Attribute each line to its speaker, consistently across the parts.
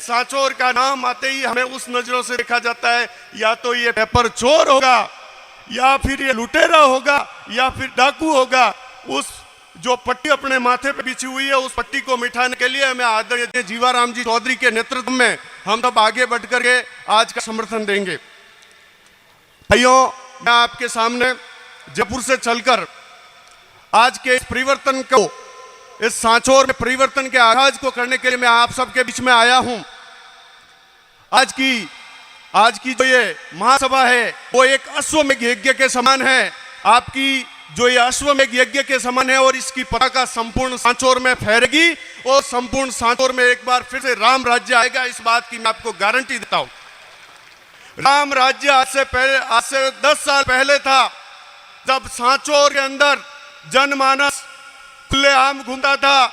Speaker 1: सांचौर का नाम आते ही हमें उस नजरों से देखा जाता है, या तो ये पेपर चोर होगा, या फिर ये लुटेरा होगा, या फिर डाकू होगा। उस जो पट्टी अपने माथे पे बिछी हुई है, उस पट्टी को मिटाने के लिए हमें आदरणीय जीवाराम जी चौधरी के नेतृत्व में हम सब आगे बढ़ करके आज का समर्थन देंगे। भाइयों, मैं आपके सामने जयपुर से चलकर आज के इस परिवर्तन को, इस सांचौर में परिवर्तन के आगाज को करने के लिए मैं आप सबके बीच में आया हूं। आज की जो ये महासभा है वो एक अश्वमेघ यज्ञ के समान है। आपकी जो ये अश्वमेघ यज्ञ के समान है, और इसकी पताका संपूर्ण सांचौर में फहरेगी और संपूर्ण सांचौर में एक बार फिर से राम राज्य आएगा। इस बात की मैं आपको गारंटी देता हूं। राम राज्य आज से 10 साल पहले था, जब सांचौर के अंदर जनमानस खुलेआम घूमता था,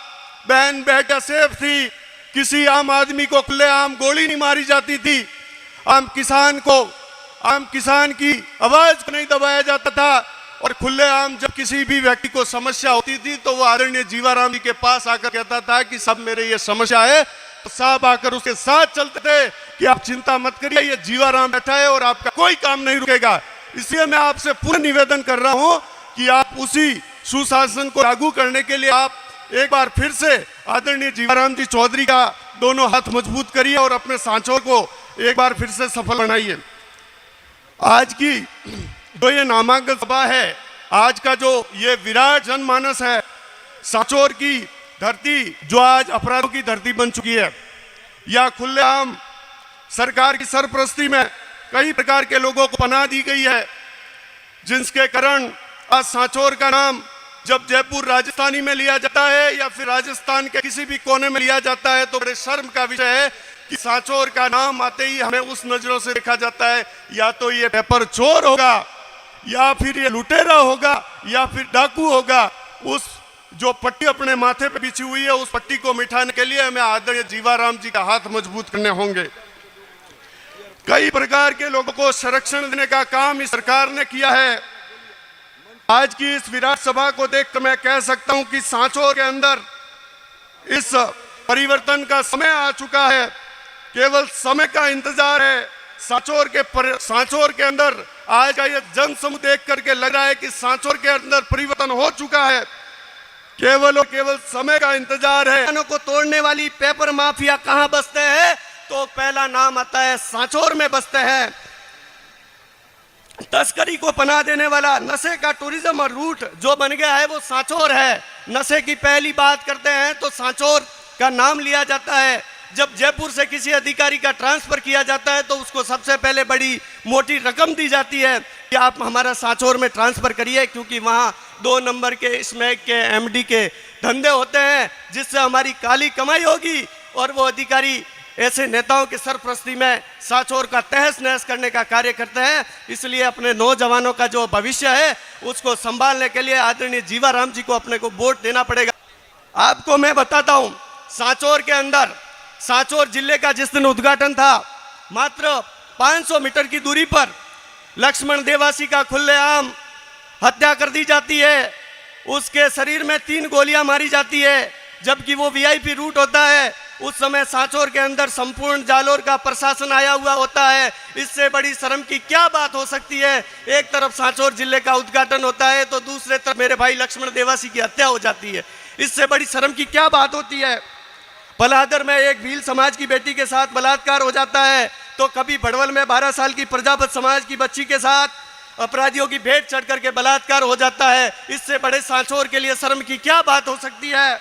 Speaker 1: बहन बेटा सेफ थी, किसी आम आदमी को खुलेआम गोली नहीं मारी जाती थी, आम किसान की आवाज को नहीं दबाया जाता था, और खुलेआम जब किसी भी व्यक्ति को समस्या होती थी तो वो आदरणीय जीवाराम जी के पास आकर कहता था कि सब मेरे ये समस्या है, तो साहब आकर उसके साथ चलते थे कि आप चिंता मत करिए, ये जीवाराम बैठा है और आपका कोई काम नहीं रुकेगा। इसलिए मैं आपसे पूर्ण निवेदन कर रहा हूं कि आप उसी सुशासन को लागू करने के लिए आप एक बार फिर से आदरणीय जीवाराम जी चौधरी का दोनों हाथ मजबूत करिए और अपने सांचौर को एक बार फिर से सफल बनाइए। आज की जो ये नामांकन सभा है, आज का जो ये विराट जनमानस है, सांचौर की धरती जो आज अपराधों की धरती बन चुकी है, या खुलेआम सरकार की सरपरस्ती में कई प्रकार के लोगों को पनाह दी गई है, जिसके कारण आज सांचौर का नाम जब जयपुर राजस्थानी में लिया जाता है या फिर राजस्थान के किसी भी कोने में लिया जाता है तो बड़े शर्म का विषय है कि सांचौर का नाम आते ही हमें उस नजरों से देखा जाता है, या तो ये पेपर चोर होगा, या फिर ये लुटेरा होगा, या फिर डाकू होगा। उस जो पट्टी अपने माथे पे बिछी हुई है, उस पट्टी को मिटाने के लिए हमें आदरणीय जीवाराम जी का हाथ मजबूत करने होंगे। कई प्रकार के लोगों को संरक्षण देने का काम इस सरकार ने किया है। आज की इस विराट सभा को देखकर मैं कह सकता हूं कि सांचौर के अंदर इस परिवर्तन का समय आ चुका है, केवल समय का इंतजार है। सांचौर के अंदर आज का ये जन समूह देख करके लग रहा है कि सांचौर के अंदर परिवर्तन हो चुका है, केवल और केवल समय का इंतजार है।
Speaker 2: किसानों को तोड़ने वाली पेपर माफिया कहां बसते हैं, तो पहला नाम आता है सांचौर में बसते हैं। तस्करी को पनाह देने वाला नशे का टूरिज्म और रूट जो बन गया है वो सांचौर है। नशे की पहली बात करते हैं तो सांचौर का नाम लिया जाता है। जब जयपुर से किसी अधिकारी का ट्रांसफर किया जाता है तो उसको सबसे पहले बड़ी मोटी रकम दी जाती है कि आप हमारा सांचौर में ट्रांसफर करिए, क्योंकि वहाँ 2 नंबर के स्मैक के एमडी के धंधे होते हैं, जिससे हमारी काली कमाई होगी। और वो अधिकारी ऐसे नेताओं के सरपरस्ती में सांचौर का तहस नहस करने का कार्य करते हैं। इसलिए अपने नौजवानों का जो भविष्य है उसको संभालने के लिए आदरणीय जीवाराम जी को अपने को वोट देना पड़ेगा। आपको मैं बताता हूं, सांचौर के अंदर, सांचौर जिले का जिस दिन उद्घाटन था, मात्र 500 मीटर की दूरी पर लक्ष्मण देवासी का खुलेआम हत्या कर दी जाती है। उसके शरीर में 3 गोलियां मारी जाती है, जबकि वो वीआईपी रूट होता है। उस समय सांचौर के अंदर संपूर्ण जालोर का प्रशासन आया हुआ होता है। इससे बड़ी शर्म की क्या बात हो सकती है। एक तरफ सांचौर जिले का उद्घाटन होता है तो दूसरे तरफ मेरे भाई लक्ष्मण देवासी की हत्या हो जाती है। इससे बड़ी शर्म की क्या बात होती है। पलादर में एक भील समाज की बेटी के साथ बलात्कार हो जाता है, तो कभी भड़वल में 12 साल की प्रजापत समाज की बच्ची के साथ अपराधियों की भेंट चढ़ करके बलात्कार हो जाता है। इससे बड़े सांचौर के लिए शर्म की क्या बात हो सकती है।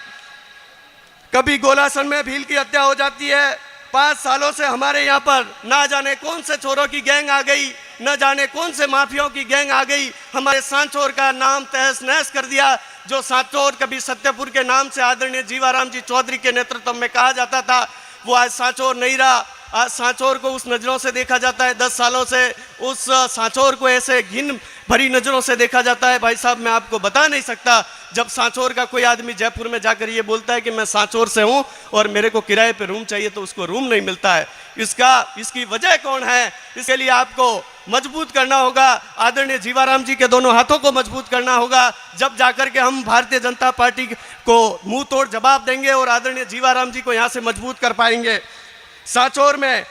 Speaker 2: कभी गोलासन में भील की हत्या हो जाती है। 5 सालों से हमारे यहाँ पर ना जाने कौन से चोरों की गैंग आ गई, न जाने कौन से माफियाओं की गैंग आ गई, हमारे सांचौर का नाम तहस नहस कर दिया। जो सांचौर कभी सत्यपुर के नाम से आदरणीय जीवाराम जी चौधरी के नेतृत्व में कहा जाता था, वो आज सांचौर नहीं रहा। आज सांचौर को उस नज़रों से देखा जाता है। 10 सालों से उस सांचौर को ऐसे घिन भरी नज़रों से देखा जाता है। भाई साहब, मैं आपको बता नहीं सकता। जब सांचौर का कोई आदमी जयपुर में जाकर ये बोलता है कि मैं सांचौर से हूँ और मेरे को किराए पे रूम चाहिए, तो उसको रूम नहीं मिलता है। इसकी वजह कौन है? इसके लिए आपको मजबूत करना होगा। आदरणीय जीवाराम जी के दोनों हाथों को मजबूत करना होगा। जब जाकर के हम भारतीय जनता पार्टी को मुंह तोड़ जवाब देंगे और आदरणीय जीवाराम जी को यहाँ से मजबूत कर पाएंगे। सांचौर में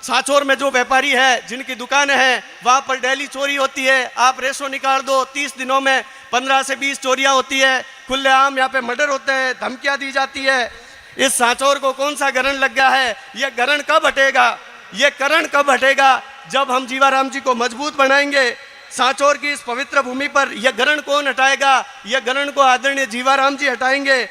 Speaker 2: सांचौर में जो व्यापारी है, जिनकी दुकानें हैं, वहाँ पर डेली चोरी होती है। आप रेशो निकाल दो, 30 दिनों में 15 से 20 चोरियाँ होती है। खुलेआम यहाँ पे मर्डर होते हैं, धमकियाँ दी जाती है। इस सांचौर को कौन सा ग्रहण लग गया है? ये ग्रहण कब हटेगा? ये करण कब हटेगा? जब हम जीवाराम जी को मजबूत बनाएंगे। सांचौर की इस पवित्र भूमि पर यह ग्रहण कौन हटाएगा? यह ग्रहण को आदरणीय जीवाराम जी हटाएंगे।